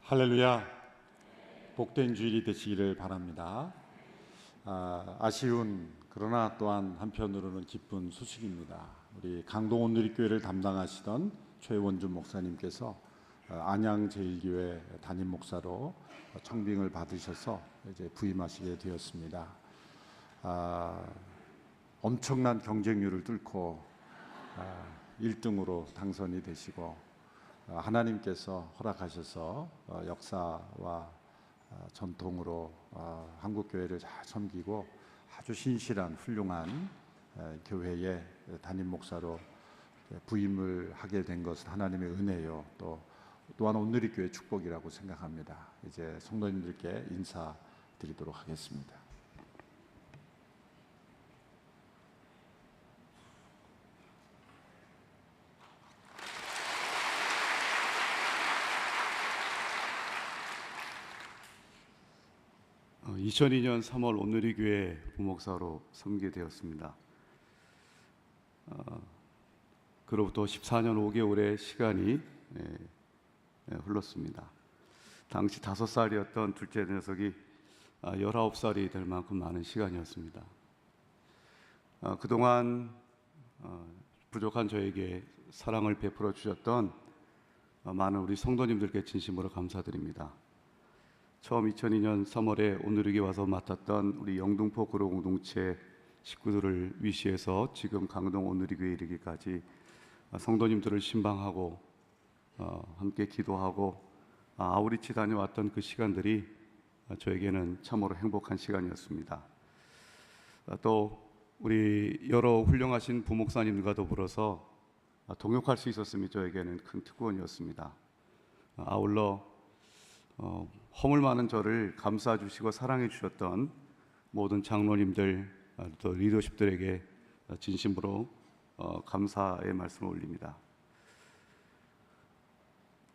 할렐루야. 복된 주일이 되시기를 바랍니다. 아쉬운 그러나 또한 한편으로는 기쁜 소식입니다. 우리 강동 온누리교회를 담당하시던 최원준 목사님께서 안양제일교회 담임 목사로 청빙을 받으셔서 이제 부임하시게 되었습니다. 엄청난 경쟁률을 뚫고 1등으로 당선이 되시고 하나님께서 허락하셔서 역사와 전통으로 한국교회를 잘 섬기고 아주 신실한 훌륭한 교회의 담임 목사로 부임을 하게 된 것은 하나님의 은혜요, 또한 온누리교회 축복이라고 생각합니다. 이제 성도님들께 인사드리도록 하겠습니다. 2002년 3월 온누리교회 부목사로 섬기게 되었습니다. 그로부터 14년 5개월의 시간이 흘렀습니다. 당시 5살이었던 둘째 녀석이 19살이 될 만큼 많은 시간이었습니다. 그동안 부족한 저에게 사랑을 베풀어 주셨던 많은 우리 성도님들께 진심으로 감사드립니다. 처음 2002년 3월에 온누리교회 와서 맡았던 우리 영등포 구로 공동체 식구들을 위시해서 지금 강동 온누리교회에 이르기까지 성도님들을 신방하고 함께 기도하고 아우리치 다녀왔던 그 시간들이 저에게는 참으로 행복한 시간이었습니다. 또 우리 여러 훌륭하신 부목사님과 더불어서 동역할 수 있었음이 저에게는 큰 특권이었습니다. 아울러 허물 많은 저를 감싸 주시고 사랑해 주셨던 모든 장로님들 또 리더십들에게 진심으로 감사의 말씀을 올립니다.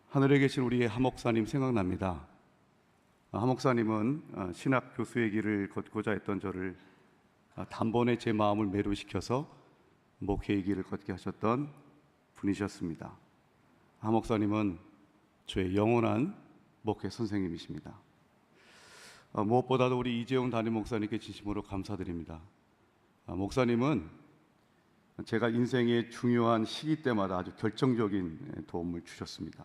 하늘에 계신 우리 하목사님 생각납니다. 하목사님은 신학 교수의 길을 걷고자 했던 저를 단번에 제 마음을 매료시켜서 목회의 길을 걷게 하셨던 분이셨습니다. 하목사님은 저의 영원한 목회 선생님이십니다. 무엇보다도 우리 이재용 담임 목사님께 진심으로 감사드립니다. 목사님은 제가 인생의 중요한 시기 때마다 아주 결정적인 도움을 주셨습니다.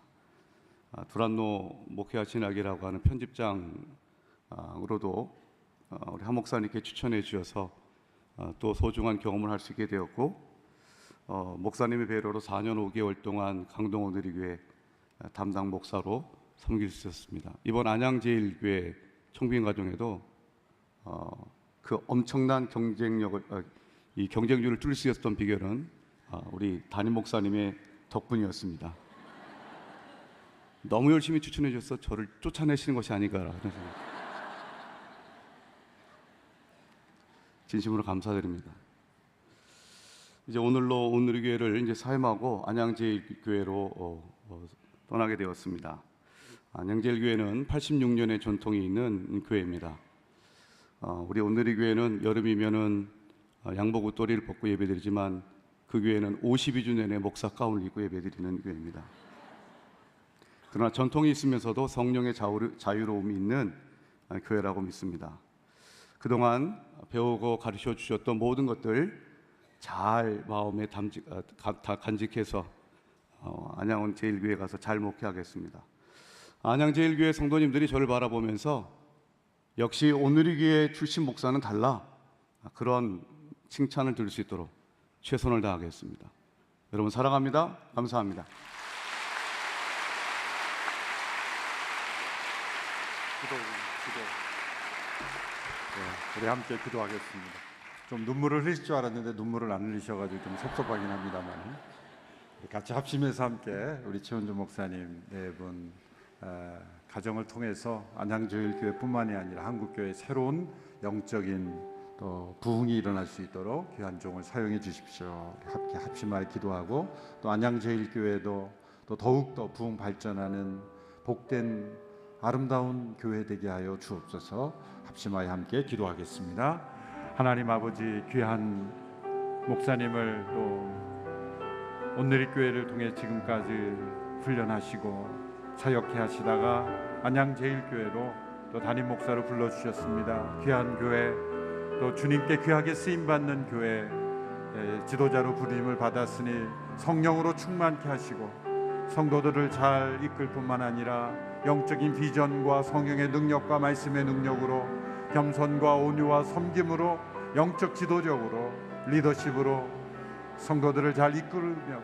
두란노 목회하신학이라고 하는 편집장으로도 우리 하 목사님께 추천해 주셔서 또 소중한 경험을 할 수 있게 되었고, 목사님의 배려로 4년 5개월 동안 강동 온누리교회 담당 목사로 섬길 수 있었습니다. 이번 안양제일교회 청빙 과정에도 그 엄청난 이 경쟁률을 뚫을 수 있었던 비결은 우리 담임 목사님의 덕분이었습니다. 너무 열심히 추천해 주셔서 저를 쫓아내시는 것이 아닌가라는 생각. 진심으로 감사드립니다. 이제 오늘로 온누리교회를 이제 사임하고 안양제일교회로 떠나게 되었습니다. 안양제일교회는 86년의 전통이 있는 교회입니다. 우리 온누리교회는 여름이면은 양복 옷도리를 벗고 예배드리지만 그 교회는 52주 내내 목사 가운을 입고 예배드리는 교회입니다. 그러나 전통이 있으면서도 성령의 자유로움이 있는 교회라고 믿습니다. 그동안 배우고 가르쳐 주셨던 모든 것들 잘 마음에 간직해서 안양제일교회 가서 잘 목회하겠습니다. 안양제일교회 성도님들이 저를 바라보면서 역시 온누리교회 출신 목사는 달라, 그런 칭찬을 들을 수 있도록 최선을 다하겠습니다. 여러분 사랑합니다. 감사합니다. 우리 함께 기도하겠습니다. 좀 눈물을 흘릴 줄 알았는데 눈물을 안 흘리셔가지고 좀 섭섭하긴 합니다만, 같이 합심해서 함께 우리 최원준 목사님 네 분 가정을 통해서 안양제일교회뿐만이 아니라 한국교회의 새로운 영적인 또 부흥이 일어날 수 있도록 귀한 종을 사용해 주십시오. 함께 합심하여 기도하고, 또 안양제일교회도 또 더욱더 부흥 발전하는 복된 아름다운 교회 되게 하여 주옵소서. 합심하여 함께 기도하겠습니다. 하나님 아버지, 귀한 목사님을 또 온누리교회를 통해 지금까지 훈련하시고 사역해 하시다가 안양제일교회로 또 담임 목사로 불러주셨습니다. 귀한 교회, 또 주님께 귀하게 쓰임받는 교회 지도자로 부름을 받았으니 성령으로 충만케 하시고 성도들을 잘 이끌 뿐만 아니라 영적인 비전과 성령의 능력과 말씀의 능력으로 겸손과 온유와 섬김으로 영적 지도력으로 리더십으로 성도들을 잘 이끌며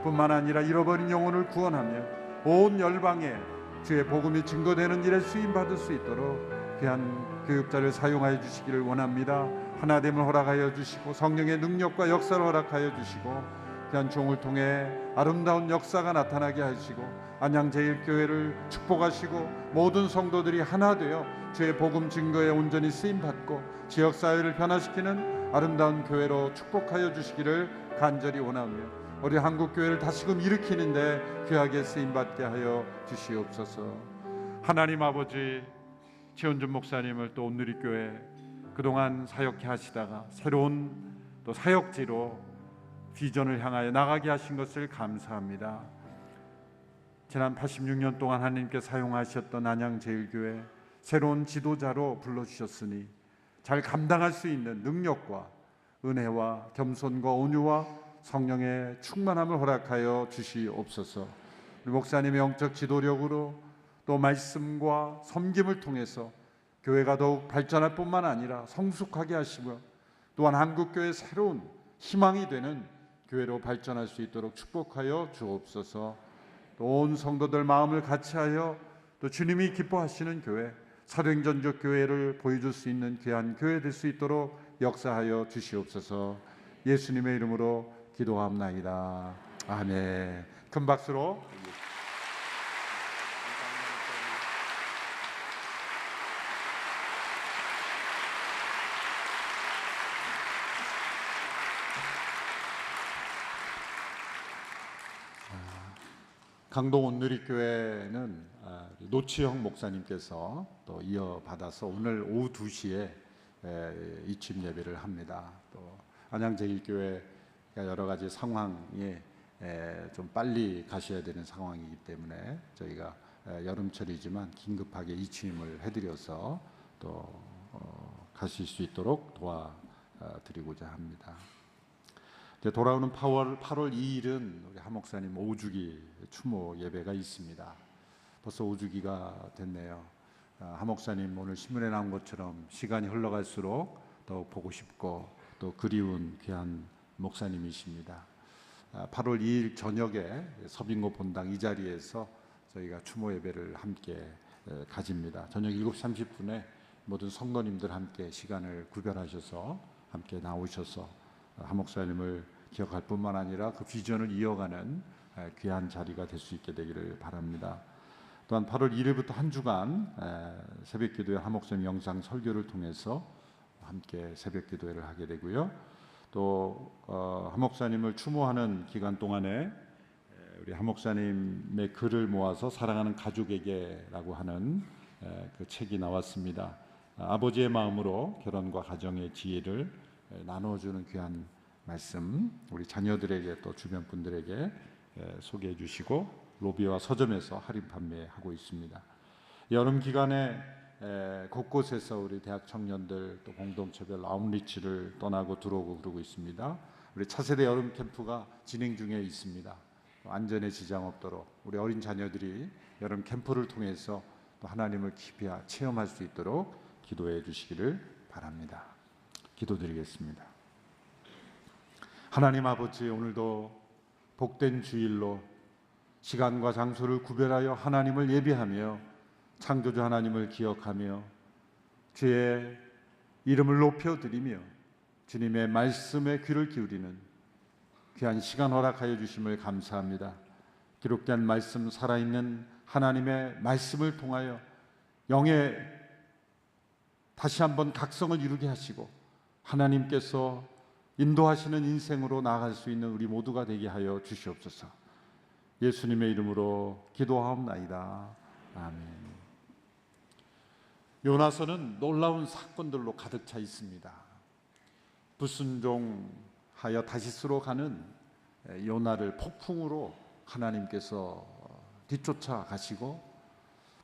뿐만 아니라 잃어버린 영혼을 구원하며 온 열방에 주의 복음이 증거되는 일에 쓰임받을 수 있도록 귀한 교육자를 사용하여 주시기를 원합니다. 하나됨을 허락하여 주시고 성령의 능력과 역사를 허락하여 주시고 귀한 종을 통해 아름다운 역사가 나타나게 하시고 안양제일교회를 축복하시고 모든 성도들이 하나 되어 주의 복음 증거에 온전히 쓰임받고 지역사회를 변화시키는 아름다운 교회로 축복하여 주시기를 간절히 원하며 우리 한국교회를 다시금 일으키는데 귀하게 쓰임받게 하여 주시옵소서. 하나님 아버지, 최원준 목사님을 또 온누리교회 그동안 사역해 하시다가 새로운 또 사역지로 비전을 향하여 나가게 하신 것을 감사합니다. 지난 86년 동안 하나님께 사용하셨던 안양제일교회 새로운 지도자로 불러주셨으니 잘 감당할 수 있는 능력과 은혜와 겸손과 온유와 성령의 충만함을 허락하여 주시옵소서. 우리 목사님의 영적 지도력으로 또 말씀과 섬김을 통해서 교회가 더욱 발전할 뿐만 아니라 성숙하게 하시고 또한 한국교회의 새로운 희망이 되는 교회로 발전할 수 있도록 축복하여 주옵소서. 또 온 성도들 마음을 같이하여 또 주님이 기뻐하시는 교회, 사도행전적 교회를 보여줄 수 있는 귀한 교회 될 수 있도록 역사하여 주시옵소서. 예수님의 이름으로 기도합나이다. 아멘. 큰 박수로 강동 온누리교회는 노치형 목사님께서 또 이어받아서 오늘 오후 2시에 이침 예배를 합니다. 또 안양제일교회가 여러 가지 상황에 좀 빨리 가셔야 되는 상황이기 때문에 저희가 여름철이지만 긴급하게 이침을 해드려서 또 가실 수 있도록 도와드리고자 합니다. 돌아오는 8월 2일은 우리 한 목사님 5주기 추모 예배가 있습니다. 벌써 5주기가 됐네요. 한 목사님 오늘 신문에 나온 것처럼 시간이 흘러갈수록 더욱 보고 싶고 또 그리운 귀한 목사님이십니다. 8월 2일 저녁에 서빙고 본당 이 자리에서 저희가 추모 예배를 함께 가집니다. 저녁 7시 30분에 모든 성도님들 함께 시간을 구별하셔서 함께 나오셔서 한 목사님을 기억할 뿐만 아니라 그 비전을 이어가는 귀한 자리가 될 수 있게 되기를 바랍니다. 또한 8월 1일부터 한 주간 새벽기도회 한 목사님 영상 설교를 통해서 함께 새벽기도회를 하게 되고요. 또 한 목사님을 추모하는 기간 동안에 우리 한 목사님의 글을 모아서 사랑하는 가족에게라고 하는 그 책이 나왔습니다. 아버지의 마음으로 결혼과 가정의 지혜를 나눠주는 귀한 말씀 우리 자녀들에게 또 주변 분들에게 소개해 주시고 로비와 서점에서 할인 판매하고 있습니다. 여름 기간에 곳곳에서 우리 대학 청년들 또 공동체별 아웃리치를 떠나고 들어오고 그러고 있습니다. 우리 차세대 여름 캠프가 진행 중에 있습니다. 안전에 지장 없도록 우리 어린 자녀들이 여름 캠프를 통해서 또 하나님을 깊이 체험할 수 있도록 기도해 주시기를 바랍니다. 기도드리겠습니다. 하나님 아버지, 오늘도 복된 주일로 시간과 장소를 구별하여 하나님을 예배하며 창조주 하나님을 기억하며 주의 이름을 높여드리며 주님의 말씀에 귀를 기울이는 귀한 시간 허락하여 주심을 감사합니다. 기록된 말씀, 살아있는 하나님의 말씀을 통하여 영의 다시 한번 각성을 이루게 하시고 하나님께서 인도하시는 인생으로 나아갈 수 있는 우리 모두가 되게 하여 주시옵소서. 예수님의 이름으로 기도하옵나이다. 아멘. 요나서는 놀라운 사건들로 가득 차 있습니다. 불순종하여 다시스로 가는 요나를 폭풍으로 하나님께서 뒤쫓아 가시고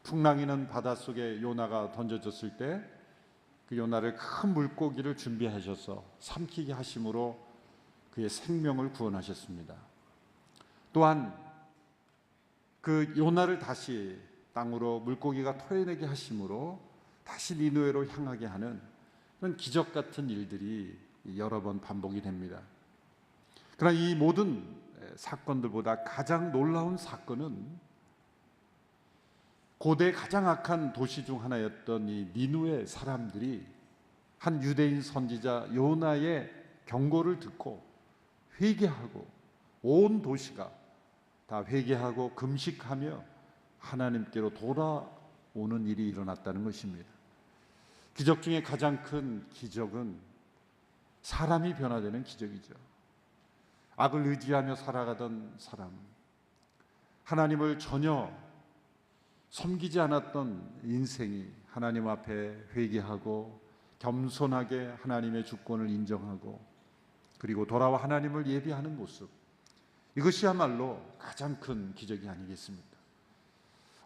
풍랑이는 바닷속에 요나가 던져졌을 때 그 요나를 큰 물고기를 준비하셔서 삼키게 하심으로 그의 생명을 구원하셨습니다. 또한 그 요나를 다시 땅으로 물고기가 토해내게 하심으로 다시 니느웨로 향하게 하는 그런 기적 같은 일들이 여러 번 반복이 됩니다. 그러나 이 모든 사건들보다 가장 놀라운 사건은 고대 가장 악한 도시 중 하나였던 이 니느웨 사람들이 한 유대인 선지자 요나의 경고를 듣고 회개하고 온 도시가 다 회개하고 금식하며 하나님께로 돌아오는 일이 일어났다는 것입니다. 기적 중에 가장 큰 기적은 사람이 변화되는 기적이죠. 악을 의지하며 살아가던 사람, 하나님을 전혀 섬기지 않았던 인생이 하나님 앞에 회개하고 겸손하게 하나님의 주권을 인정하고 그리고 돌아와 하나님을 예배하는 모습, 이것이야말로 가장 큰 기적이 아니겠습니까?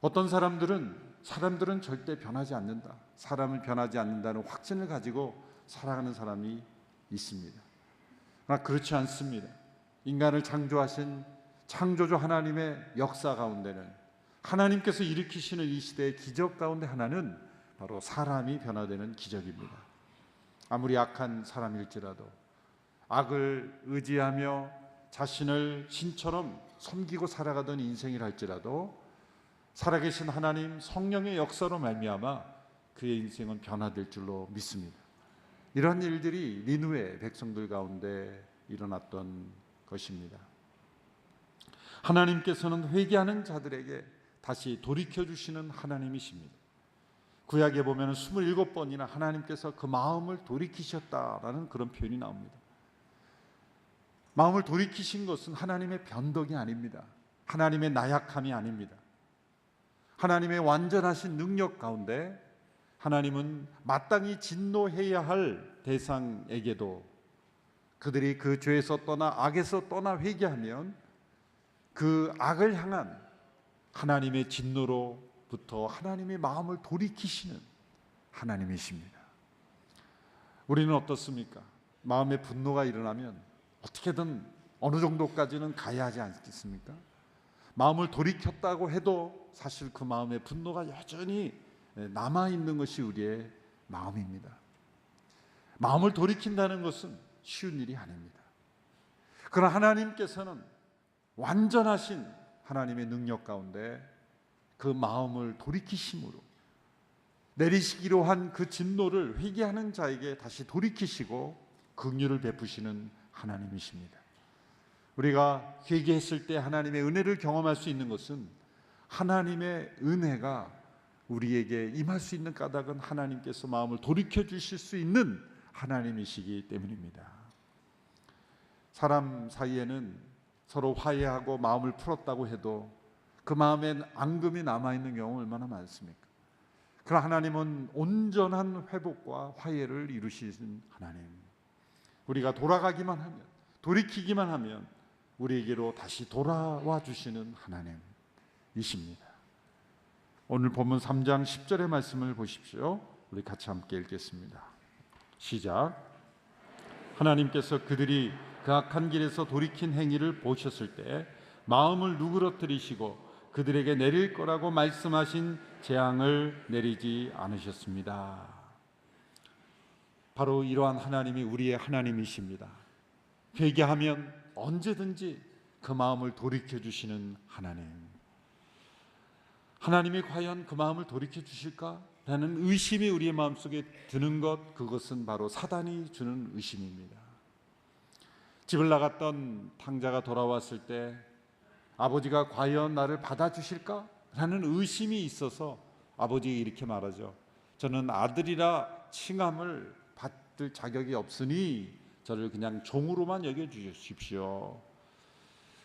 어떤 사람들은 절대 변하지 않는다, 사람은 변하지 않는다는 확신을 가지고 살아가는 사람이 있습니다. 그러나 그렇지 않습니다. 인간을 창조하신 창조주 하나님의 역사 가운데는, 하나님께서 일으키시는 이 시대의 기적 가운데 하나는 바로 사람이 변화되는 기적입니다. 아무리 악한 사람일지라도, 악을 의지하며 자신을 신처럼 섬기고 살아가던 인생이랄지라도 살아계신 하나님 성령의 역사로 말미암아 그의 인생은 변화될 줄로 믿습니다. 이런 일들이 니느웨 백성들 가운데 일어났던 것입니다. 하나님께서는 회개하는 자들에게 다시 돌이켜주시는 하나님이십니다. 구약에 보면 27번이나 하나님께서 그 마음을 돌이키셨다라는 그런 표현이 나옵니다. 마음을 돌이키신 것은 하나님의 변덕이 아닙니다. 하나님의 나약함이 아닙니다. 하나님의 완전하신 능력 가운데 하나님은 마땅히 진노해야 할 대상에게도 그들이 그 죄에서 떠나 악에서 떠나 회개하면 그 악을 향한 하나님의 진노로부터 하나님의 마음을 돌이키시는 하나님이십니다. 우리는 어떻습니까? 마음의 분노가 일어나면 어떻게든 어느 정도까지는 가야 하지 않겠습니까? 마음을 돌이켰다고 해도 사실 그 마음의 분노가 여전히 남아있는 것이 우리의 마음입니다. 마음을 돌이킨다는 것은 쉬운 일이 아닙니다. 그러나 하나님께서는 완전하신 하나님의 능력 가운데 그 마음을 돌이키심으로 내리시기로 한 그 진노를 회개하는 자에게 다시 돌이키시고 긍휼을 베푸시는 하나님이십니다. 우리가 회개했을 때 하나님의 은혜를 경험할 수 있는 것은 하나님의 은혜가 우리에게 임할 수 있는 까닭은 하나님께서 마음을 돌이켜 주실 수 있는 하나님이시기 때문입니다. 사람 사이에는 서로 화해하고 마음을 풀었다고 해도 그 마음에 앙금이 남아있는 경우가 얼마나 많습니까? 그러나 하나님은 온전한 회복과 화해를 이루시는 하나님, 우리가 돌아가기만 하면, 돌이키기만 하면 우리에게로 다시 돌아와 주시는 하나님이십니다. 오늘 본문 3장 10절의 말씀을 보십시오. 우리 같이 함께 읽겠습니다. 시작. 하나님께서 그들이 그 악한 길에서 돌이킨 행위를 보셨을 때 마음을 누그러뜨리시고 그들에게 내릴 거라고 말씀하신 재앙을 내리지 않으셨습니다. 바로 이러한 하나님이 우리의 하나님이십니다. 회개하면 언제든지 그 마음을 돌이켜 주시는 하나님. 하나님이 과연 그 마음을 돌이켜 주실까? 라는 의심이 우리의 마음속에 드는 것, 그것은 바로 사단이 주는 의심입니다. 집을 나갔던 탕자가 돌아왔을 때 아버지가 과연 나를 받아주실까? 라는 의심이 있어서 아버지가 이렇게 말하죠. 저는 아들이라 칭함을 받을 자격이 없으니 저를 그냥 종으로만 여겨주십시오.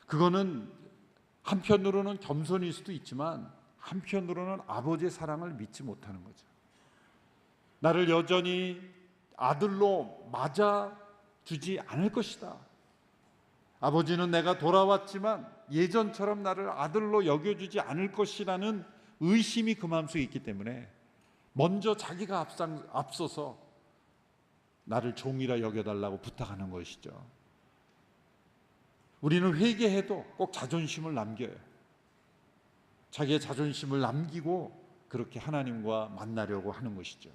그거는 한편으로는 겸손일 수도 있지만 한편으로는 아버지의 사랑을 믿지 못하는 거죠. 나를 여전히 아들로 맞아주지 않을 것이다. 아버지는 내가 돌아왔지만 예전처럼 나를 아들로 여겨주지 않을 것이라는 의심이 그 마음속에 있기 때문에 먼저 자기가 앞서서 나를 종이라 여겨달라고 부탁하는 것이죠. 우리는 회개해도 꼭 자존심을 남겨요. 자기의 자존심을 남기고 그렇게 하나님과 만나려고 하는 것이죠.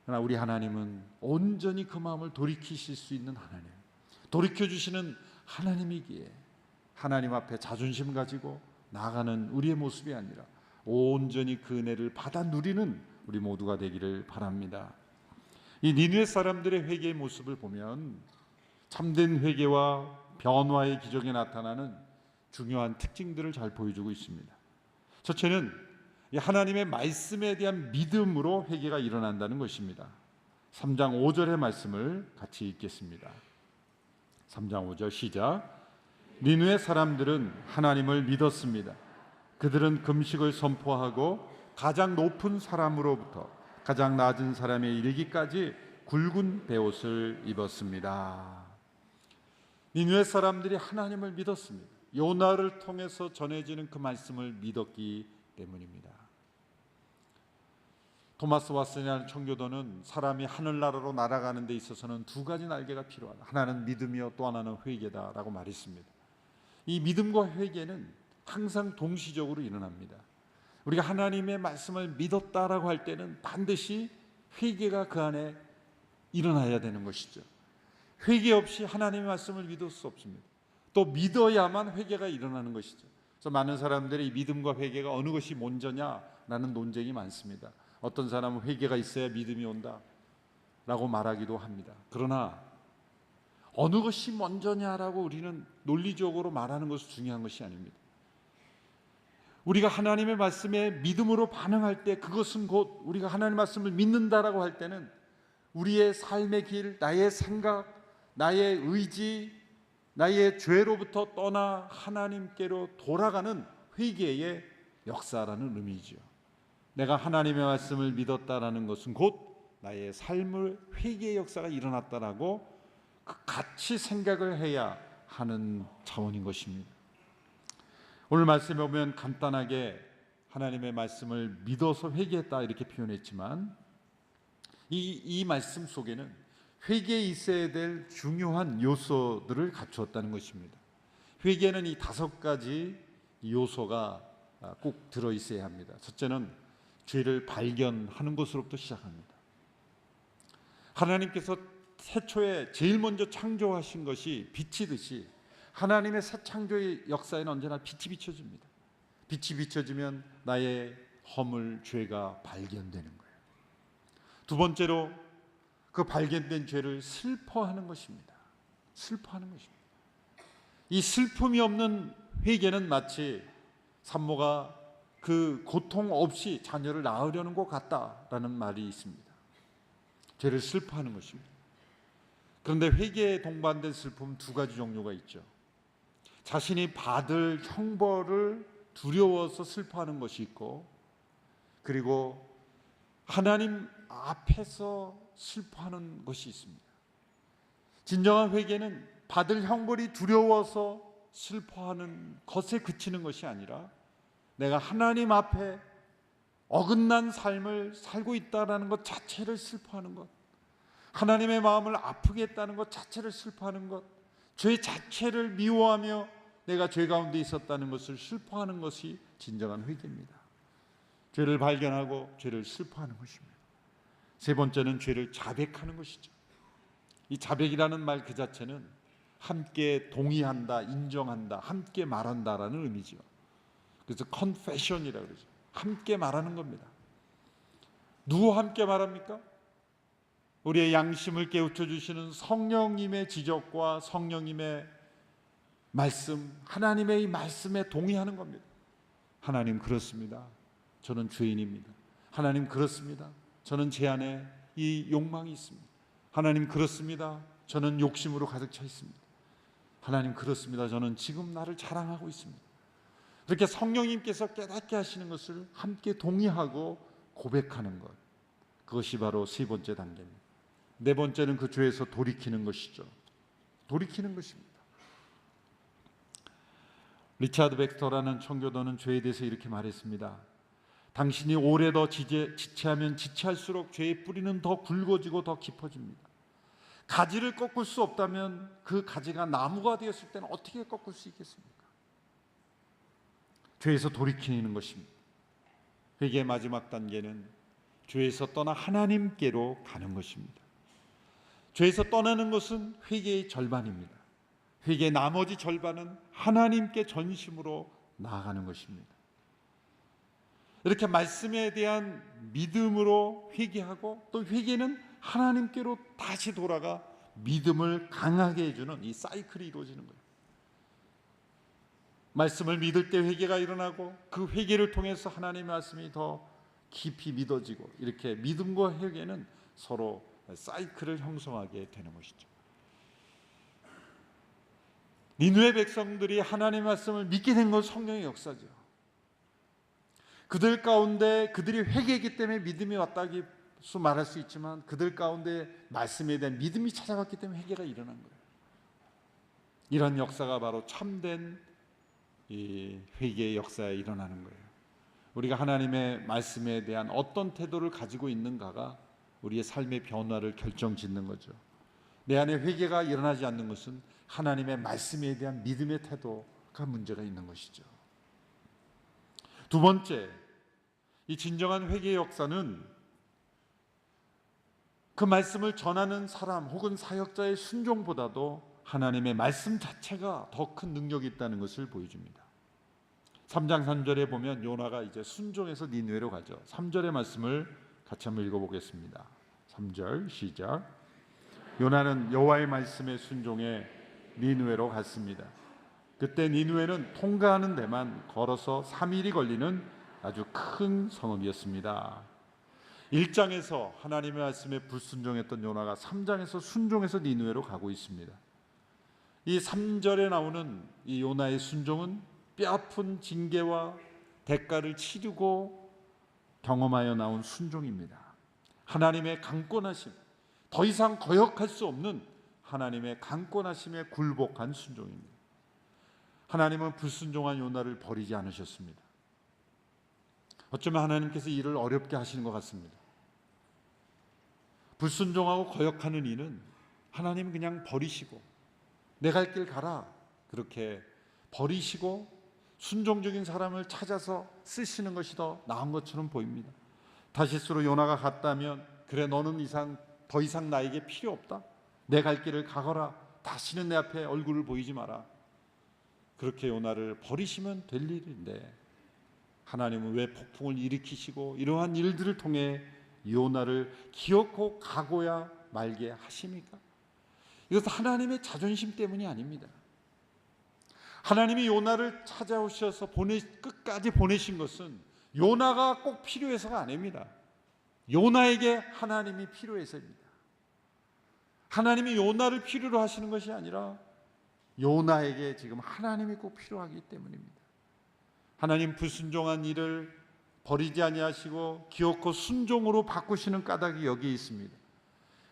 그러나 우리 하나님은 온전히 그 마음을 돌이키실 수 있는 하나님, 돌이켜주시는 하나님이기에 하나님 앞에 자존심 가지고 나아가는 우리의 모습이 아니라 온전히 그 은혜를 받아 누리는 우리 모두가 되기를 바랍니다. 이 니느웨 사람들의 회개의 모습을 보면 참된 회개와 변화의 기적이 나타나는 중요한 특징들을 잘 보여주고 있습니다. 첫째는 하나님의 말씀에 대한 믿음으로 회개가 일어난다는 것입니다. 3장 5절의 말씀을 같이 읽겠습니다. 3장 5절 시작. 니느웨 사람들은 하나님을 믿었습니다. 그들은 금식을 선포하고 가장 높은 사람으로부터 가장 낮은 사람에 이르기까지 굵은 베옷을 입었습니다. 니느웨 사람들이 하나님을 믿었습니다. 요나를 통해서 전해지는 그 말씀을 믿었기 때문입니다. 토마스 왓슨이라는 청교도는 사람이 하늘나라로 날아가는 데 있어서는 두 가지 날개가 필요하다. 하나는 믿음이요 또 하나는 회개다라고 말했습니다. 이 믿음과 회개는 항상 동시적으로 일어납니다. 우리가 하나님의 말씀을 믿었다라고 할 때는 반드시 회개가 그 안에 일어나야 되는 것이죠. 회개 없이 하나님의 말씀을 믿을 수 없습니다. 또 믿어야만 회개가 일어나는 것이죠. 그래서 많은 사람들이 이 믿음과 회개가 어느 것이 먼저냐라는 논쟁이 많습니다. 어떤 사람은 회개가 있어야 믿음이 온다라고 말하기도 합니다. 그러나 어느 것이 먼저냐라고 우리는 논리적으로 말하는 것이 중요한 것이 아닙니다. 우리가 하나님의 말씀에 믿음으로 반응할 때 그것은 곧 우리가 하나님의 말씀을 믿는다라고 할 때는 우리의 삶의 길, 나의 생각, 나의 의지, 나의 죄로부터 떠나 하나님께로 돌아가는 회개의 역사라는 의미죠. 내가 하나님의 말씀을 믿었다라는 것은 곧 나의 삶을 회개의 역사가 일어났다라고 같이 생각을 해야 하는 차원인 것입니다. 오늘 말씀에 보면 간단하게 하나님의 말씀을 믿어서 회개했다 이렇게 표현했지만 이 말씀 속에는 회개에 있어야 될 중요한 요소들을 갖추었다는 것입니다. 회개는 이 5가지 요소가 꼭 들어있어야 합니다. 첫째는 죄를 발견하는 것으로부터 시작합니다. 하나님께서 태초에 제일 먼저 창조하신 것이 빛이듯이 하나님의 새 창조의 역사에는 언제나 빛이 비춰집니다. 빛이 비춰지면 나의 허물, 죄가 발견되는 거예요. 두 번째로 그 발견된 죄를 슬퍼하는 것입니다. 슬퍼하는 것입니다. 이 슬픔이 없는 회개는 마치 산모가 그 고통 없이 자녀를 낳으려는 것 같다라는 말이 있습니다. 죄를 슬퍼하는 것입니다. 그런데 회개에 동반된 슬픔은 2가지 종류가 있죠. 자신이 받을 형벌을 두려워서 슬퍼하는 것이 있고, 그리고 하나님 앞에서 슬퍼하는 것이 있습니다. 진정한 회개는 받을 형벌이 두려워서 슬퍼하는 것에 그치는 것이 아니라 내가 하나님 앞에 어긋난 삶을 살고 있다는 것 자체를 슬퍼하는 것, 하나님의 마음을 아프게 했다는 것 자체를 슬퍼하는 것, 죄 자체를 미워하며 내가 죄 가운데 있었다는 것을 슬퍼하는 것이 진정한 회개입니다. 죄를 발견하고 죄를 슬퍼하는 것입니다. 세 번째는 죄를 자백하는 것이죠. 이 자백이라는 말 그 자체는 함께 동의한다, 인정한다, 함께 말한다라는 의미죠. 그래서 confession이라고 그러죠. 함께 말하는 겁니다. 누구와 함께 말합니까? 우리의 양심을 깨우쳐 주시는 성령님의 지적과 성령님의 말씀, 하나님의 이 말씀에 동의하는 겁니다. 하나님 그렇습니다. 저는 죄인입니다. 하나님 그렇습니다. 저는 제 안에 이 욕망이 있습니다. 하나님 그렇습니다. 저는 욕심으로 가득 차 있습니다. 하나님 그렇습니다. 저는 지금 나를 자랑하고 있습니다. 그렇게 성령님께서 깨닫게 하시는 것을 함께 동의하고 고백하는 것, 그것이 바로 세 번째 단계입니다. 네 번째는 그 죄에서 돌이키는 것이죠. 돌이키는 것입니다. 리차드 백스터라는 청교도는 죄에 대해서 이렇게 말했습니다. 당신이 오래 더 지체하면 지체할수록 죄의 뿌리는 더 굵어지고 더 깊어집니다. 가지를 꺾을 수 없다면 그 가지가 나무가 되었을 때는 어떻게 꺾을 수 있겠습니까? 죄에서 돌이키는 것입니다. 회개의 마지막 단계는 죄에서 떠나 하나님께로 가는 것입니다. 죄에서 떠나는 것은 회개의 절반입니다. 회개의 나머지 절반은 하나님께 전심으로 나아가는 것입니다. 이렇게 말씀에 대한 믿음으로 회개하고 또 회개는 하나님께로 다시 돌아가 믿음을 강하게 해주는 이 사이클이 이루어지는 거예요. 말씀을 믿을 때 회개가 일어나고 그 회개를 통해서 하나님의 말씀이 더 깊이 믿어지고 이렇게 믿음과 회개는 서로 사이클을 형성하게 되는 것이죠. 니느웨 백성들이 하나님의 말씀을 믿게 된 건 성령의 역사죠. 그들 가운데 그들이 회개했기 때문에 믿음이 왔다고 말할 수 있지만 그들 가운데 말씀에 대한 믿음이 찾아왔기 때문에 회개가 일어난 거예요. 이런 역사가 바로 참된 이 회개의 역사에 일어나는 거예요. 우리가 하나님의 말씀에 대한 어떤 태도를 가지고 있는가가 우리의 삶의 변화를 결정짓는 거죠. 내 안에 회개가 일어나지 않는 것은 하나님의 말씀에 대한 믿음의 태도가 문제가 있는 것이죠. 두 번째, 이 진정한 회개의 역사는 그 말씀을 전하는 사람 혹은 사역자의 순종보다도 하나님의 말씀 자체가 더 큰 능력이 있다는 것을 보여줍니다. 3장 3절에 보면 요나가 이제 순종해서 니느웨로 가죠. 3절의 말씀을 같이 한번 읽어보겠습니다. 3절 시작. 요나는 여호와의 말씀에 순종해 니느웨로 갔습니다. 그때 니느웨는 통과하는 데만 걸어서 3일이 걸리는 아주 큰 성읍이었습니다. 1장에서 하나님의 말씀에 불순종했던 요나가 3장에서 순종해서 니느웨로 가고 있습니다. 이 3절에 나오는 이 요나의 순종은 뼈아픈 징계와 대가를 치르고 경험하여 나온 순종입니다. 하나님의 강권하심, 더 이상 거역할 수 없는 하나님의 강권하심에 굴복한 순종입니다. 하나님은 불순종한 요나를 버리지 않으셨습니다. 어쩌면 하나님께서 일을 어렵게 하시는 것 같습니다. 불순종하고 거역하는 이는 하나님은 그냥 버리시고 내 갈 길 가라 그렇게 버리시고 순종적인 사람을 찾아서 쓰시는 것이 더 나은 것처럼 보입니다. 다시스로 요나가 갔다면 그래 너는 더 이상 나에게 필요 없다. 내 갈 길을 가거라. 다시는 내 앞에 얼굴을 보이지 마라. 그렇게 요나를 버리시면 될 일인데 하나님은 왜 폭풍을 일으키시고 이러한 일들을 통해 요나를 기어코 가고야 말게 하십니까? 이것은 하나님의 자존심 때문이 아닙니다. 하나님이 요나를 찾아오셔서 끝까지 보내신 것은 요나가 꼭 필요해서가 아닙니다. 요나에게 하나님이 필요해서입니다. 하나님이 요나를 필요로 하시는 것이 아니라 요나에게 지금 하나님이 꼭 필요하기 때문입니다. 하나님 불순종한 일을 버리지 아니하시고 기어코 순종으로 바꾸시는 까닭이 여기에 있습니다.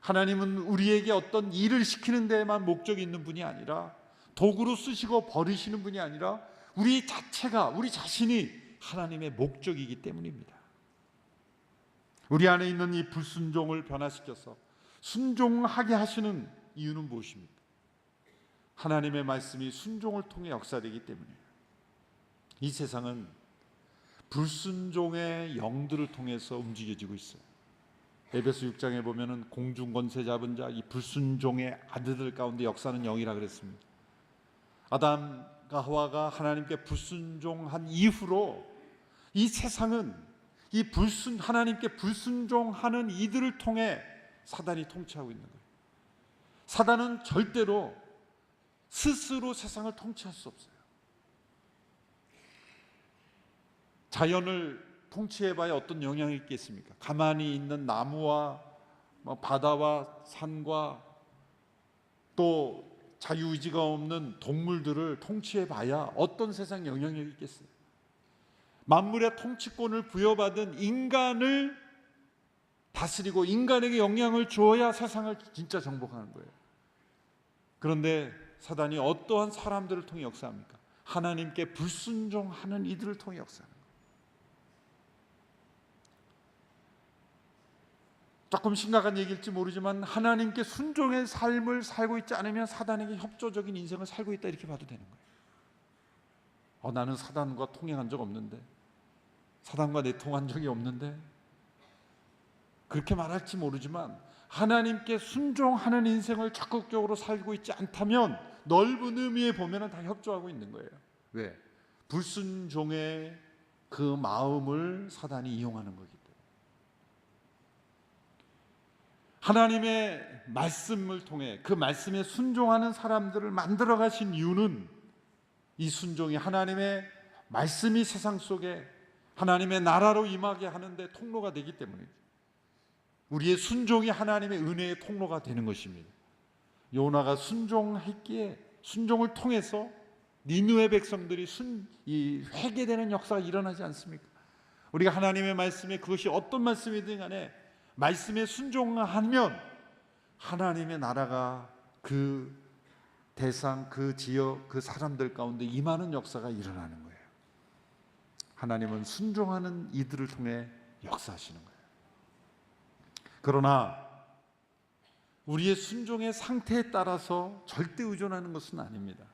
하나님은 우리에게 어떤 일을 시키는 데에만 목적이 있는 분이 아니라 도구로 쓰시고 버리시는 분이 아니라 우리 자체가 우리 자신이 하나님의 목적이기 때문입니다. 우리 안에 있는 이 불순종을 변화시켜서 순종하게 하시는 이유는 무엇입니까? 하나님의 말씀이 순종을 통해 역사되기 때문이에요. 이 세상은 불순종의 영들을 통해서 움직여지고 있어요. 에베소 6장에 보면은 공중 권세 잡은 자 이 불순종의 아들들 가운데 역사는 영이라 그랬습니다. 아담과 하와가 하나님께 불순종한 이후로 이 세상은 하나님께 불순종하는 이들을 통해 사단이 통치하고 있는 거예요. 사단은 절대로 스스로 세상을 통치할 수 없어요. 자연을 통치해봐야 어떤 영향이 있겠습니까? 가만히 있는 나무와 바다와 산과 또 자유의지가 없는 동물들을 통치해봐야 어떤 세상 영향력이 있겠어요? 만물의 통치권을 부여받은 인간을 다스리고 인간에게 영향을 주어야 세상을 진짜 정복하는 거예요. 그런데 사단이 어떠한 사람들을 통해 역사합니까? 하나님께 불순종하는 이들을 통해 역사합니다. 조금 심각한 얘기일지 모르지만 하나님께 순종의 삶을 살고 있지 않으면 사단에게 협조적인 인생을 살고 있다 이렇게 봐도 되는 거예요. 나는 사단과 통행한 적 없는데, 사단과 내통한 적이 없는데, 그렇게 말할지 모르지만 하나님께 순종하는 인생을 적극적으로 살고 있지 않다면 넓은 의미에 보면 다 협조하고 있는 거예요. 왜? 불순종의 그 마음을 사단이 이용하는 거기 때문에. 하나님의 말씀을 통해 그 말씀에 순종하는 사람들을 만들어 가신 이유는 이 순종이 하나님의 말씀이 세상 속에 하나님의 나라로 임하게 하는데 통로가 되기 때문이죠. 우리의 순종이 하나님의 은혜의 통로가 되는 것입니다. 요나가 순종했기에 순종을 통해서 니느웨 백성들이 회개되는 역사가 일어나지 않습니까? 우리가 하나님의 말씀에 그것이 어떤 말씀이든 간에 말씀에 순종하면 하나님의 나라가 그 대상, 그 지역, 그 사람들 가운데 임하는 역사가 일어나는 거예요. 하나님은 순종하는 이들을 통해 역사하시는 거예요. 그러나 우리의 순종의 상태에 따라서 절대 의존하는 것은 아닙니다.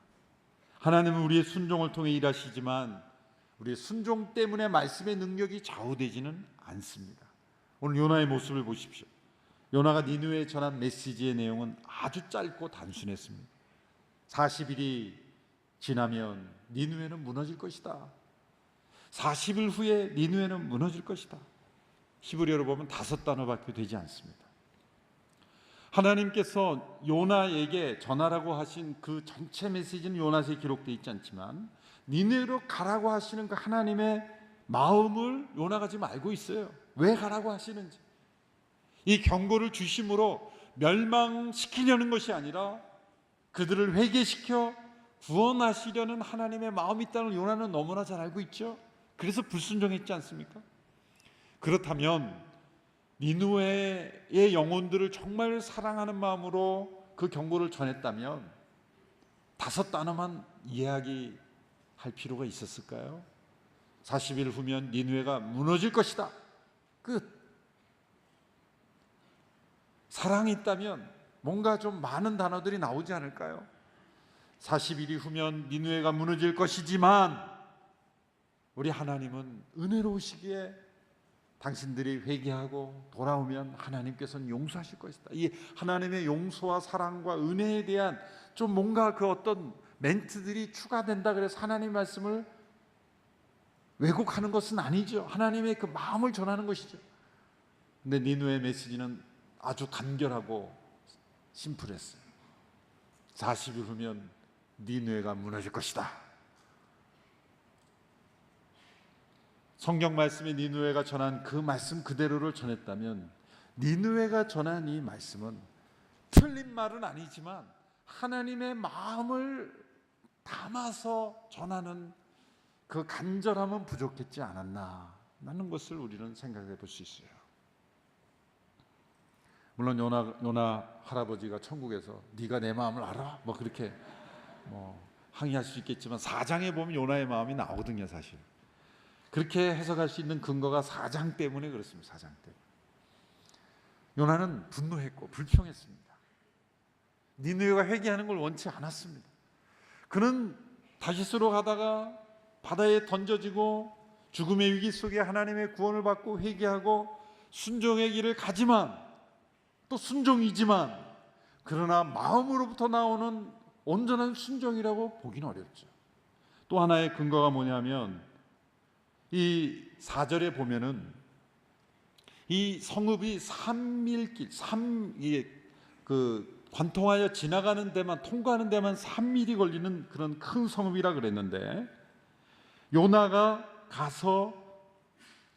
하나님은 우리의 순종을 통해 일하시지만 우리의 순종 때문에 말씀의 능력이 좌우되지는 않습니다. 오늘 요나의 모습을 보십시오. 요나가 니느웨에 전한 메시지의 내용은 아주 짧고 단순했습니다. 40일이 지나면 니느웨는 무너질 것이다. 40일 후에 니느웨는 무너질 것이다. 히브리어로 보면 5단어밖에 되지 않습니다. 하나님께서 요나에게 전하라고 하신 그 전체 메시지는 요나서에 기록되어 있지 않지만 니느웨로 가라고 하시는 그 하나님의 마음을 요나가 지금 알고 있어요. 왜 가라고 하시는지. 이 경고를 주심으로 멸망시키려는 것이 아니라 그들을 회개시켜 구원하시려는 하나님의 마음이 있다는 걸 요나는 너무나 잘 알고 있죠. 그래서 불순종했지 않습니까? 그렇다면 니느웨의 영혼들을 정말 사랑하는 마음으로 그 경고를 전했다면 5단어만 이야기할 필요가 있었을까요? 40일 후면 니느웨가 무너질 것이다. 끝. 사랑이 있다면 뭔가 좀 많은 단어들이 나오지 않을까요? 40일이 후면 니느웨가 무너질 것이지만 우리 하나님은 은혜로우시기에 당신들이 회개하고 돌아오면 하나님께서는 용서하실 것이다. 이 하나님의 용서와 사랑과 은혜에 대한 좀 뭔가 그 어떤 멘트들이 추가된다 그래서 하나님 말씀을 왜곡하는 것은 아니죠. 하나님의 그 마음을 전하는 것이죠. 근데 니느웨 메시지는 아주 간결하고 심플했어요. 40일 후면 니느웨가 무너질 것이다. 성경 말씀에 니느웨가 전한 그 말씀 그대로를 전했다면 니느웨가 전한 이 말씀은 틀린 말은 아니지만 하나님의 마음을 담아서 전하는 그 간절함은 부족했지 않았나 라는 것을 우리는 생각해 볼 수 있어요. 물론 요나 할아버지가 천국에서 네가 내 마음을 알아? 뭐 그렇게 항의할 수 있겠지만 4장에 보면 요나의 마음이 나오거든요. 사실 그렇게 해석할 수 있는 근거가 4장 때문에 그렇습니다. 4장 때문에 요나는 분노했고 불평했습니다. 니느웨가 회개하는 걸 원치 않았습니다. 그는 다시스로 가다가 바다에 던져지고 죽음의 위기 속에 하나님의 구원을 받고 회개하고 순종의 길을 가지만 또 순종이지만 그러나 마음으로부터 나오는 온전한 순종이라고 보기는 어렵죠. 또 하나의 근거가 뭐냐면 이 4절에 보면은 이 성읍이 산밀길, 관통하여 지나가는 데만 통과하는 데만 3일이 걸리는 그런 큰 성읍이라 그랬는데 요나가 가서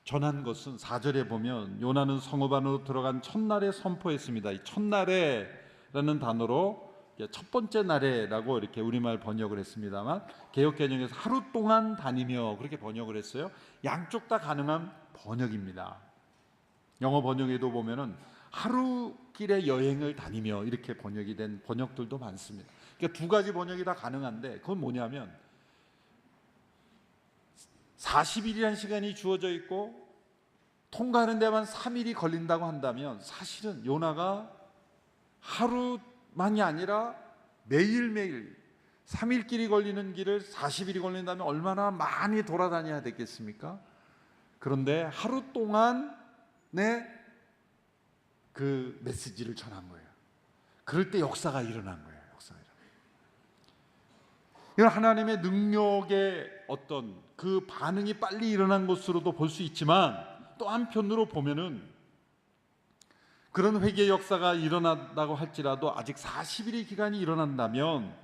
전한 것은 4절에 보면 요나는 성읍 안으로 들어간 첫날에 선포했습니다. 이 첫날에라는 단어로 첫 번째 날에라고 이렇게 우리말 번역을 했습니다만 개역 개정에서 하루 동안 다니며 그렇게 번역을 했어요. 양쪽 다 가능한 번역입니다. 영어 번역에도 보면은 하루 길의 여행을 다니며 이렇게 번역이 된 번역들도 많습니다. 그러니까 2가지 번역이 다 가능한데 그건 뭐냐면 40일이라는 시간이 주어져 있고 통과하는 데만 3일이 걸린다고 한다면 사실은 요나가 하루만이 아니라 매일매일 3일길이 걸리는 길을 40일이 걸린다면 얼마나 많이 돌아다녀야 되겠습니까? 그런데 하루 동안의 그 메시지를 전한 거예요. 그럴 때 역사가 일어난 거예요. 역사가 일어난 거예요. 이건 하나님의 능력의 어떤 그 반응이 빨리 일어난 것으로도 볼 수 있지만, 또 한편으로 보면은 그런 회개의 역사가 일어난다고 할지라도 아직 40일의 기간이 일어난다면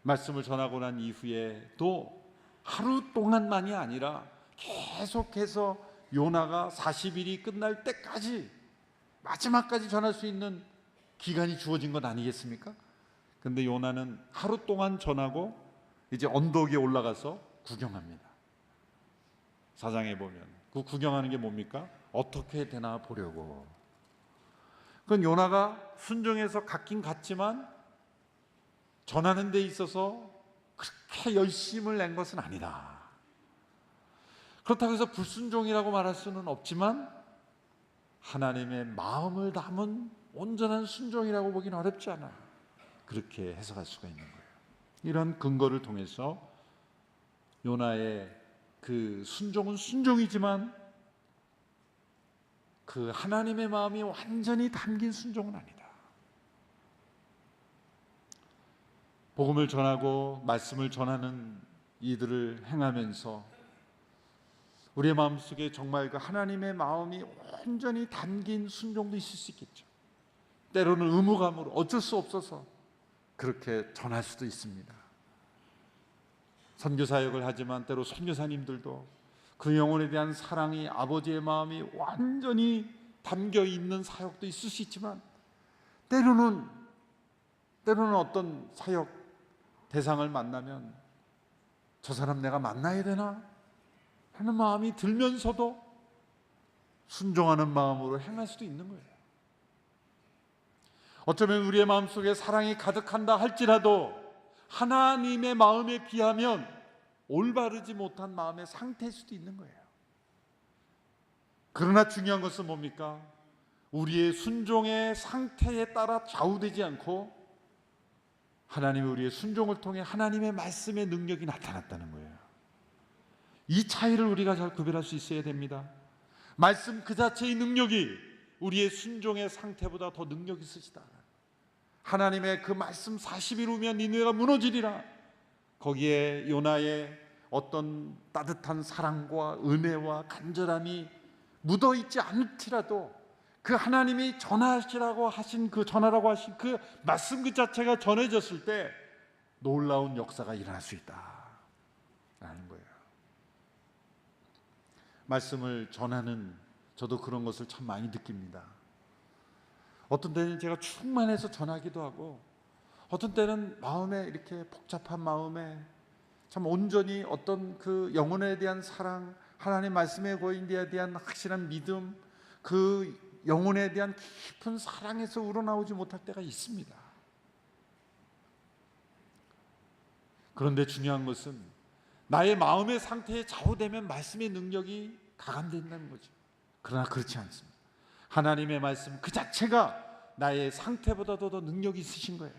말씀을 전하고 난 이후에 또 하루 동안만이 아니라 계속해서 요나가 40일이 끝날 때까지 마지막까지 전할 수 있는 기간이 주어진 것 아니겠습니까? 근데 요나는 하루 동안 전하고 이제 언덕에 올라가서 구경합니다. 사장에 보면 그 구경하는 게 뭡니까? 어떻게 되나 보려고. 그건 요나가 순종해서 갔긴 갔지만 전하는 데 있어서 그렇게 열심을 낸 것은 아니다. 그렇다고 해서 불순종이라고 말할 수는 없지만 하나님의 마음을 담은 온전한 순종이라고 보기는 어렵지 않아요. 그렇게 해석할 수가 있는 거예요. 이런 근거를 통해서 요나의 그 순종은 순종이지만 그 하나님의 마음이 완전히 담긴 순종은 아니다. 복음을 전하고 말씀을 전하는 이들을 행하면서 우리의 마음속에 정말 그 하나님의 마음이 완전히 담긴 순종도 있을 수 있겠죠. 때로는 의무감으로 어쩔 수 없어서 그렇게 전할 수도 있습니다. 선교사역을 하지만 때로 선교사님들도 그 영혼에 대한 사랑이, 아버지의 마음이 완전히 담겨 있는 사역도 있을 수 있지만 때로는 어떤 사역 대상을 만나면 저 사람 내가 만나야 되나 하는 마음이 들면서도 순종하는 마음으로 행할 수도 있는 거예요. 어쩌면 우리의 마음속에 사랑이 가득한다 할지라도 하나님의 마음에 비하면 올바르지 못한 마음의 상태일 수도 있는 거예요. 그러나 중요한 것은 뭡니까? 우리의 순종의 상태에 따라 좌우되지 않고 하나님이 우리의 순종을 통해 하나님의 말씀의 능력이 나타났다는 거예요. 이 차이를 우리가 잘 구별할 수 있어야 됩니다. 말씀 그 자체의 능력이 우리의 순종의 상태보다 더 능력 있으시다. 하나님의 그 말씀 40일 후면 니느웨가 무너지리라. 거기에 요나의 어떤 따뜻한 사랑과 은혜와 간절함이 묻어있지 않을지라도 그 하나님이 전하라고 하신 그 말씀 그 자체가 전해졌을 때 놀라운 역사가 일어날 수 있다라는 거예요. 말씀을 전하는 저도 그런 것을 참 많이 느낍니다. 어떤 때는 제가 충만해서 전하기도 하고 어떤 때는 마음에 이렇게 복잡한 마음에 참 온전히 어떤 그 영혼에 대한 사랑, 하나님 말씀의 고인에 대한 확실한 믿음, 그 영혼에 대한 깊은 사랑에서 우러나오지 못할 때가 있습니다. 그런데 중요한 것은 나의 마음의 상태에 좌우되면 말씀의 능력이 가감된다는 거죠. 그러나 그렇지 않습니다. 하나님의 말씀 그 자체가 나의 상태보다도 더 능력이 있으신 거예요.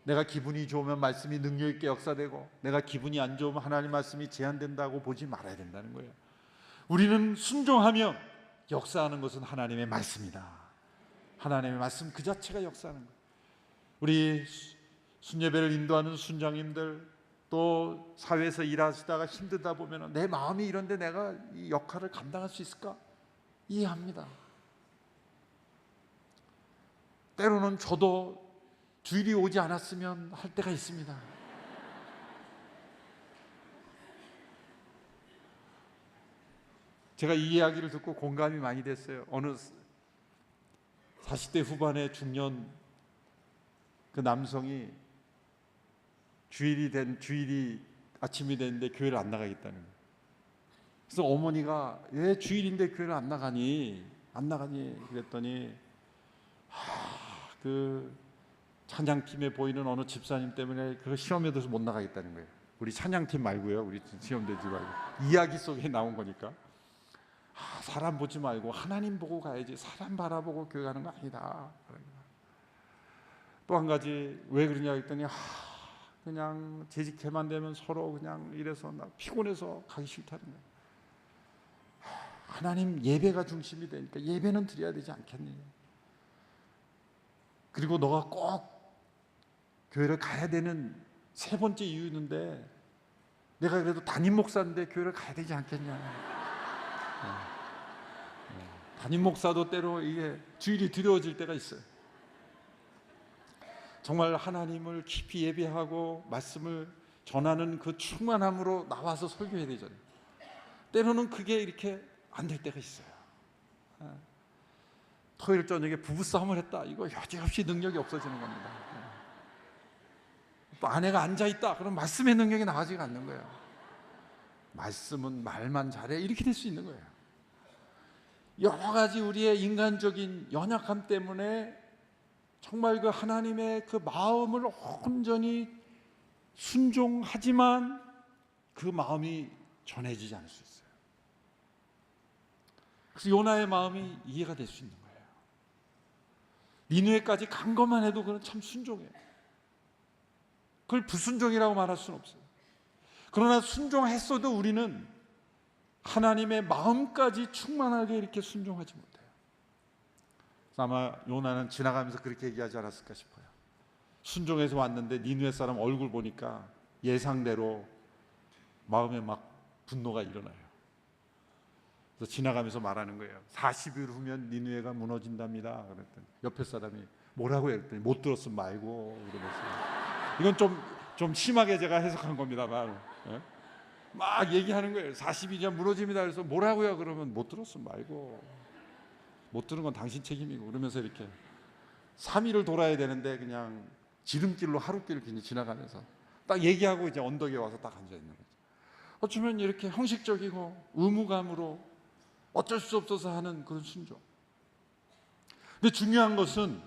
내가 기분이 좋으면 말씀이 능력 있게 역사되고 내가 기분이 안 좋으면 하나님 말씀이 제한된다고 보지 말아야 된다는 거예요. 우리는 순종하면 역사하는 것은 하나님의 말씀이다. 하나님의 말씀 그 자체가 역사하는 거예요. 우리 순예배를 인도하는 순장님들 또 사회에서 일하시다가 힘들다 보면 내 마음이 이런데 내가 이 역할을 감당할 수 있을까? 이해합니다. 때로는 저도 주일이 오지 않았으면 할 때가 있습니다. 제가 이 이야기를 듣고 공감이 많이 됐어요. 어느 40대 후반의 중년 그 남성이 주일이 아침이 됐는데 교회를 안 나가겠다는 거예요. 그래서 어머니가 왜 주일인데 교회를 안 나가니 그랬더니 그 찬양팀에 보이는 어느 집사님 때문에 그 시험에 들어서 못 나가겠다는 거예요. 우리 찬양팀 말고요. 우리 시험 되지 말고 이야기 속에 나온 거니까. 사람 보지 말고 하나님 보고 가야지 사람 바라보고 교회 가는 거 아니다. 또 한 가지 왜 그러냐 했더니 그냥 재직해만 되면 서로 그냥 이래서 나 피곤해서 가기 싫다는 거예요. 하나님 예배가 중심이 되니까 예배는 드려야 되지 않겠니? 그리고 너가 꼭 교회를 가야 되는 세 번째 이유인데 내가 그래도 담임 목사인데 교회를 가야 되지 않겠냐? 담임 목사도 때로 이게 주일이 두려워질 때가 있어요. 정말 하나님을 깊이 예배하고 말씀을 전하는 그 충만함으로 나와서 설교해야 되잖아요. 때로는 그게 이렇게 안 될 때가 있어요. 토요일 저녁에 부부싸움을 했다. 이거 여지없이 능력이 없어지는 겁니다. 또 아내가 앉아있다. 그럼 말씀의 능력이 나와지가 않는 거예요. 말씀은 말만 잘해. 이렇게 될 수 있는 거예요. 여러 가지 우리의 인간적인 연약함 때문에 정말 그 하나님의 그 마음을 온전히 순종하지만 그 마음이 전해지지 않을 수 있어요. 그래서 요나의 마음이 이해가 될 수 있는 거예요. 니느웨까지 간 것만 해도 그건 참 순종이에요. 그걸 불순종이라고 말할 수는 없어요. 그러나 순종했어도 우리는 하나님의 마음까지 충만하게 이렇게 순종하지 못해요. 아마 요나는 지나가면서 그렇게 얘기하지 않았을까 싶어요. 순종해서 왔는데 니느웨 사람 얼굴 보니까 예상대로 마음에 막 분노가 일어나요. 그래서 지나가면서 말하는 거예요. 40일 후면 니느웨가 무너진답니다. 그랬더니 옆에 사람이 뭐라고 했더니 못 들었으면 말고 그러면서 이건 좀 심하게 제가 해석한 겁니다만 막 얘기하는 거예요. 40일이면 무너집니다. 그래서 뭐라고요? 그러면 못 들었으면 말고 못 들은 건 당신 책임이고 그러면서 이렇게 3일을 돌아야 되는데 그냥 지름길로 하루길을 그냥 지나가면서 딱 얘기하고 이제 언덕에 와서 딱 앉아 있는 거죠. 어쩌면 이렇게 형식적이고 의무감으로 어쩔 수 없어서 하는 그런 순종. 근데 중요한 것은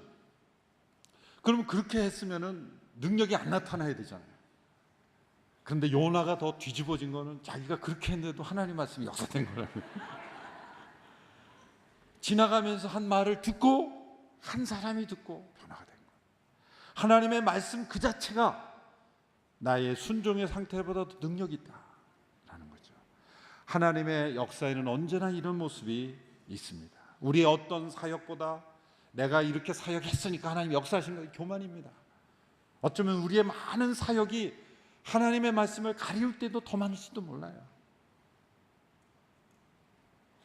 그러면 그렇게 했으면은 능력이 안 나타나야 되잖아요. 그런데 요나가 더 뒤집어진 거는 자기가 그렇게 했는데도 하나님 말씀이 역사된 거라고요. 지나가면서 한 말을 듣고 한 사람이 듣고 변화가 된 거예요. 하나님의 말씀 그 자체가 나의 순종의 상태보다도 능력이 있다라는 거죠. 하나님의 역사에는 언제나 이런 모습이 있습니다. 우리의 어떤 사역보다 내가 이렇게 사역했으니까 하나님 역사하신 거 교만입니다. 어쩌면 우리의 많은 사역이 하나님의 말씀을 가리울 때도 더 많을지도 몰라요.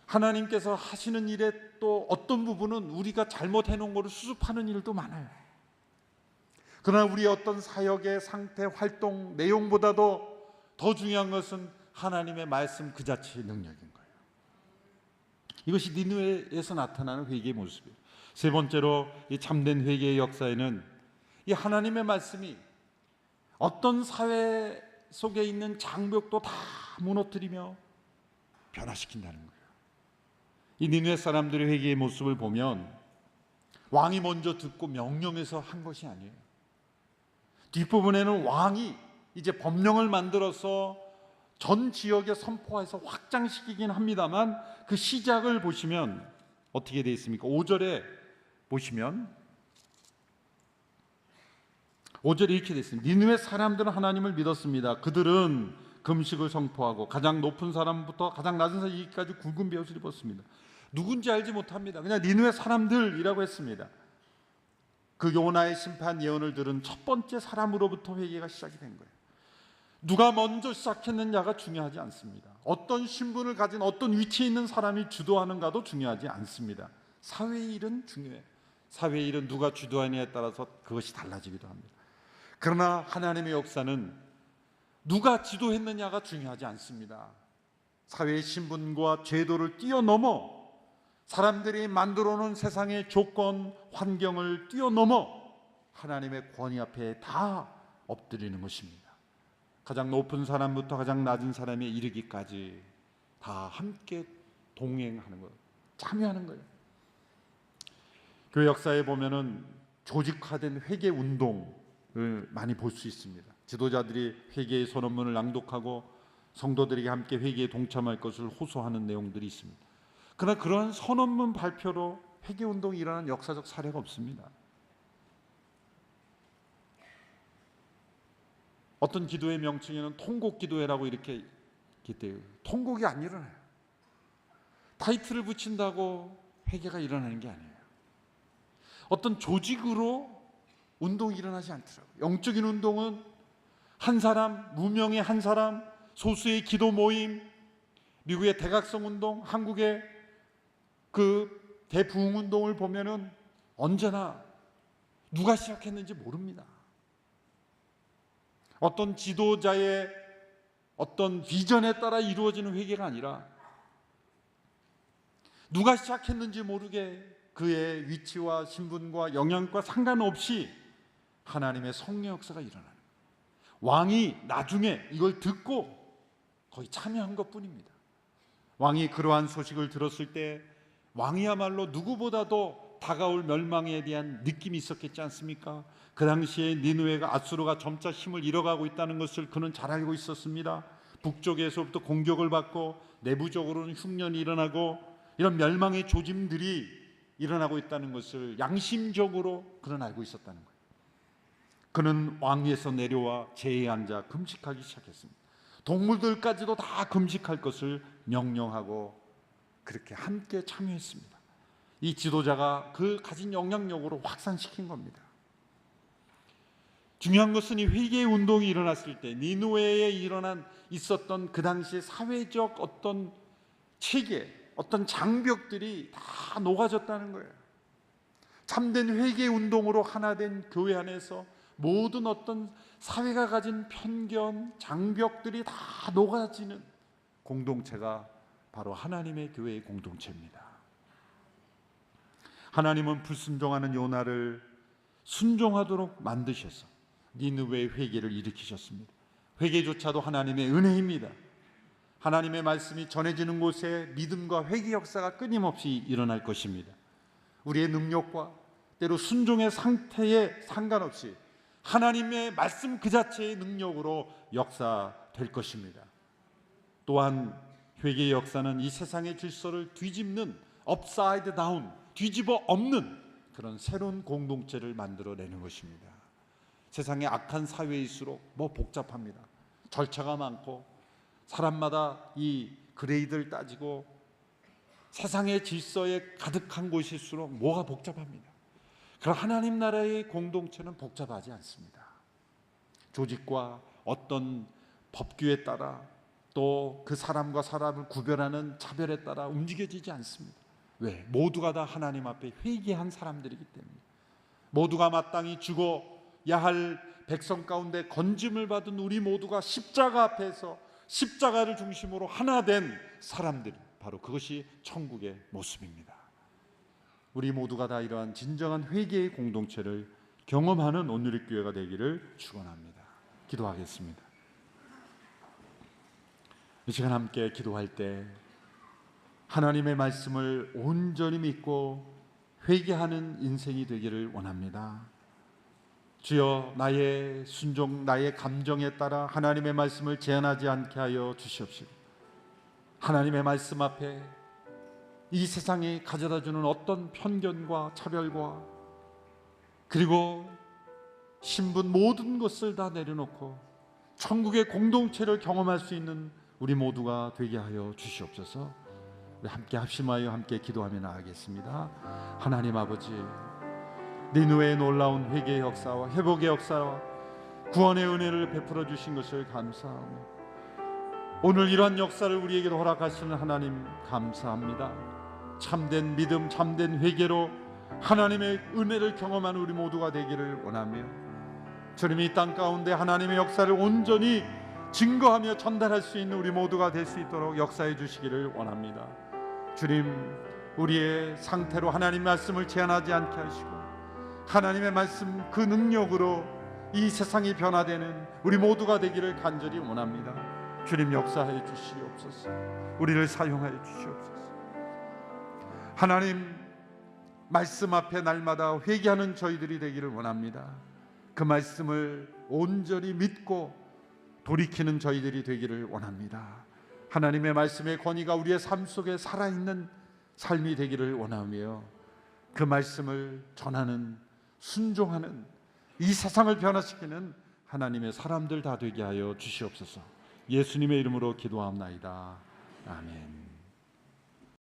하나님께서 하시는 일에 또 어떤 부분은 우리가 잘못해 놓은 것을 수습하는 일도 많아요. 그러나 우리의 어떤 사역의 상태, 활동, 내용보다도 더 중요한 것은 하나님의 말씀 그 자체의 능력인 거예요. 이것이 니느웨에서 나타나는 회개의 모습이에요. 세 번째로 이 참된 회개의 역사에는 이 하나님의 말씀이 어떤 사회 속에 있는 장벽도 다 무너뜨리며 변화시킨다는 거예요. 이 니느웨 사람들의 회개의 모습을 보면 왕이 먼저 듣고 명령해서 한 것이 아니에요. 뒷부분에는 왕이 이제 법령을 만들어서 전 지역에 선포해서 확장시키긴 합니다만 그 시작을 보시면 어떻게 되어 있습니까? 5절에 보시면 5절에 이렇게 되어 있습니다. 니느웨 사람들은 하나님을 믿었습니다. 그들은 금식을 선포하고 가장 높은 사람부터 가장 낮은 사람까지 굵은 베옷을 입었습니다. 누군지 알지 못합니다. 그냥 니느웨 사람들이라고 했습니다. 그 요나의 심판 예언을 들은 첫 번째 사람으로부터 회개가 시작이 된 거예요. 누가 먼저 시작했느냐가 중요하지 않습니다. 어떤 신분을 가진 어떤 위치에 있는 사람이 주도하는가도 중요하지 않습니다. 사회의 일은 중요해요. 사회의 일은 누가 주도하느냐에 따라서 그것이 달라지기도 합니다. 그러나 하나님의 역사는 누가 지도했느냐가 중요하지 않습니다. 사회의 신분과 제도를 뛰어넘어 사람들이 만들어 놓은 세상의 조건, 환경을 뛰어넘어 하나님의 권위 앞에 다 엎드리는 것입니다. 가장 높은 사람부터 가장 낮은 사람에 이르기까지 다 함께 동행하는 거예요. 참여하는 거예요. 교회 역사에 보면은 조직화된 회개 운동을 많이 볼 수 있습니다. 지도자들이 회개의 선언문을 낭독하고 성도들에게 함께 회개에 동참할 것을 호소하는 내용들이 있습니다. 그러나 그러한 선언문 발표로 회개운동이 일어난 역사적 사례가 없습니다. 어떤 기도의 명칭에는 통곡기도회라고 이렇게 기대요. 통곡이 안 일어나요. 타이틀을 붙인다고 회개가 일어나는 게 아니에요. 어떤 조직으로 운동이 일어나지 않더라고요. 영적인 운동은 한 사람, 무명의 한 사람, 소수의 기도 모임, 미국의 대각성 운동, 한국의 그 대부흥 운동을 보면은 언제나 누가 시작했는지 모릅니다. 어떤 지도자의 어떤 비전에 따라 이루어지는 회개가 아니라 누가 시작했는지 모르게 그의 위치와 신분과 영향과 상관없이 하나님의 성령 역사가 일어나는 거예요. 왕이 나중에 이걸 듣고 거의 참여한 것뿐입니다. 왕이 그러한 소식을 들었을 때 왕이야말로 누구보다도 다가올 멸망에 대한 느낌이 있었겠지 않습니까? 그 당시에 니느웨가 아수르가 점차 힘을 잃어가고 있다는 것을 그는 잘 알고 있었습니다. 북쪽에서부터 공격을 받고 내부적으로는 흉년이 일어나고 이런 멸망의 조짐들이 일어나고 있다는 것을 양심적으로 그는 알고 있었다는 거예요. 그는 왕위에서 내려와 제에 앉아 금식하기 시작했습니다. 동물들까지도 다 금식할 것을 명령하고 그렇게 함께 참여했습니다. 이 지도자가 그 가진 영향력으로 확산시킨 겁니다. 중요한 것은 이 회개의 운동이 일어났을 때 니느웨에 있었던 그 당시 사회적 어떤 체계, 어떤 장벽들이 다 녹아졌다는 거예요. 참된 회개의 운동으로 하나 된 교회 안에서 모든 어떤 사회가 가진 편견, 장벽들이 다 녹아지는 공동체가 바로 하나님의 교회의 공동체입니다. 하나님은 불순종하는 요나를 순종하도록 만드셔서 니느웨의 회개를 일으키셨습니다. 회개조차도 하나님의 은혜입니다. 하나님의 말씀이 전해지는 곳에 믿음과 회개 역사가 끊임없이 일어날 것입니다. 우리의 능력과 때로 순종의 상태에 상관없이 하나님의 말씀 그 자체의 능력으로 역사될 것입니다. 또한 회개의 역사는 이 세상의 질서를 뒤집는 업사이드 다운, 뒤집어 엎는 그런 새로운 공동체를 만들어내는 것입니다. 세상의 악한 사회일수록 복잡합니다. 절차가 많고 사람마다 이 그레이드를 따지고 세상의 질서에 가득한 곳일수록 뭐가 복잡합니다. 그러나 하나님 나라의 공동체는 복잡하지 않습니다. 조직과 어떤 법규에 따라 또 그 사람과 사람을 구별하는 차별에 따라 움직여지지 않습니다. 왜? 모두가 다 하나님 앞에 회개한 사람들이기 때문에 모두가 마땅히 죽어야 할 백성 가운데 건짐을 받은 우리 모두가 십자가 앞에서 십자가를 중심으로 하나 된 사람들, 바로 그것이 천국의 모습입니다. 우리 모두가 다 이러한 진정한 회개의 공동체를 경험하는 오늘의 교회가 되기를 축원합니다. 기도하겠습니다. 이 시간 함께 기도할 때 하나님의 말씀을 온전히 믿고 회개하는 인생이 되기를 원합니다. 주여, 나의 순종, 나의 감정에 따라 하나님의 말씀을 제한하지 않게 하여 주시옵시고, 하나님의 말씀 앞에 이 세상이 가져다주는 어떤 편견과 차별과 그리고 신분 모든 것을 다 내려놓고 천국의 공동체를 경험할 수 있는 우리 모두가 되게 하여 주시옵소서. 우리 함께 합심하여 함께 기도하며 나아가겠습니다. 하나님 아버지, 니느웨의 놀라운 회개의 역사와 회복의 역사와 구원의 은혜를 베풀어 주신 것을 감사하며 오늘 이러한 역사를 우리에게도 허락하시는 하나님 감사합니다. 참된 믿음, 참된 회개로 하나님의 은혜를 경험하는 우리 모두가 되기를 원하며 주님이 이 땅 가운데 하나님의 역사를 온전히 증거하며 전달할 수 있는 우리 모두가 될 수 있도록 역사해 주시기를 원합니다. 주님, 우리의 상태로 하나님 말씀을 제한하지 않게 하시고 하나님의 말씀 그 능력으로 이 세상이 변화되는 우리 모두가 되기를 간절히 원합니다. 주님, 역사해 주시옵소서. 우리를 사용하여 주시옵소서. 하나님 말씀 앞에 날마다 회개하는 저희들이 되기를 원합니다. 그 말씀을 온전히 믿고 돌이키는 저희들이 되기를 원합니다. 하나님의 말씀의 권위가 우리의 삶 속에 살아있는 삶이 되기를 원하며 그 말씀을 전하는, 순종하는, 이 세상을 변화시키는 하나님의 사람들 다 되게 하여 주시옵소서. 예수님의 이름으로 기도합나이다. 아멘.